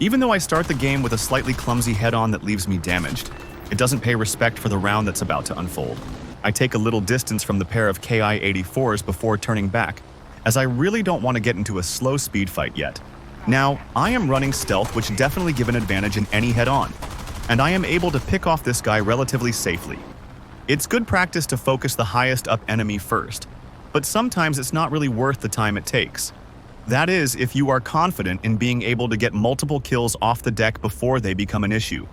Even though I start the game with a slightly clumsy head-on that leaves me damaged, it doesn't pay respect for the round that's about to unfold. I take a little distance from the pair of Ki-84s before turning back, as I really don't want to get into a slow speed fight yet. Now, I am running stealth, which definitely give an advantage in any head-on, and I am able to pick off this guy relatively safely. It's good practice to focus the highest up enemy first, but sometimes it's not really worth the time it takes. That is, if you are confident in being able to get multiple kills off the deck before they become an issue.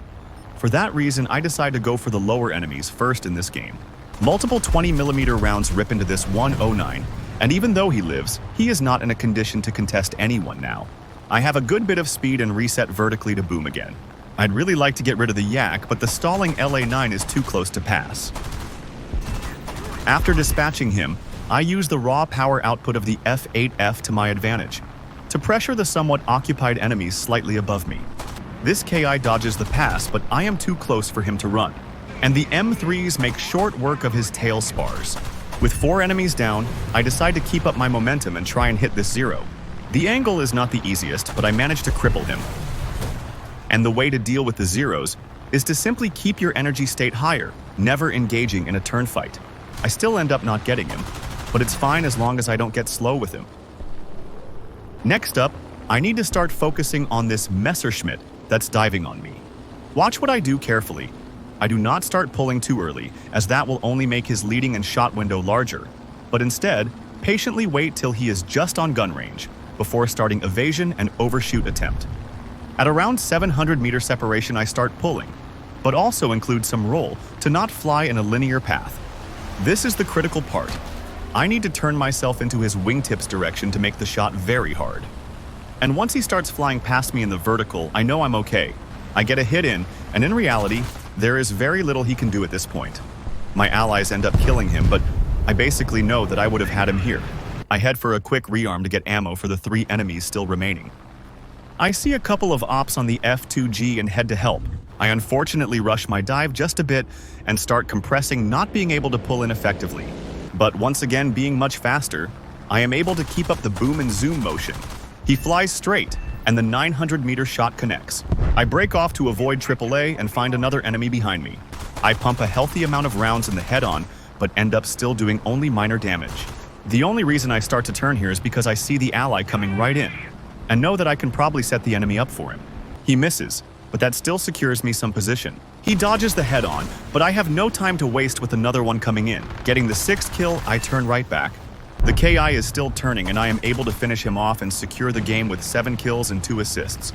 For that reason, I decide to go for the lower enemies first in this game. Multiple 20mm rounds rip into this 109, and even though he lives, he is not in a condition to contest anyone now. I have a good bit of speed and reset vertically to boom again. I'd really like to get rid of the yak, but the stalling LA9 is too close to pass. After dispatching him, I use the raw power output of the F8F to my advantage, to pressure the somewhat occupied enemies slightly above me. This KI dodges the pass, but I am too close for him to run, and the M3s make short work of his tail spars. With 4 enemies down, I decide to keep up my momentum and try and hit this zero. The angle is not the easiest, but I manage to cripple him. And the way to deal with the zeros is to simply keep your energy state higher, never engaging in a turn fight. I still end up not getting him, but it's fine as long as I don't get slow with him. Next up, I need to start focusing on this Messerschmitt that's diving on me. Watch what I do carefully. I do not start pulling too early, as that will only make his leading and shot window larger, but instead, patiently wait till he is just on gun range, before starting evasion and overshoot attempt. At around 700 meter separation, I start pulling, but also include some roll to not fly in a linear path. This is the critical part. I need to turn myself into his wingtips direction to make the shot very hard. And once he starts flying past me in the vertical, I know I'm okay. I get a hit in, and in reality, there is very little he can do at this point. My allies end up killing him, but I basically know that I would have had him here. I head for a quick rearm to get ammo for the 3 enemies still remaining. I see a couple of ops on the F2G and head to help. I unfortunately rush my dive just a bit and start compressing, not being able to pull in effectively. But once again, being much faster, I am able to keep up the boom and zoom motion. He flies straight, and the 900-meter shot connects. I break off to avoid AAA and find another enemy behind me. I pump a healthy amount of rounds in the head-on, but end up still doing only minor damage. The only reason I start to turn here is because I see the ally coming right in, and know that I can probably set the enemy up for him. He misses, but that still secures me some position. He dodges the head-on, but I have no time to waste with another one coming in. Getting the 6th kill, I turn right back. The KI is still turning, and I am able to finish him off and secure the game with 7 kills and 2 assists.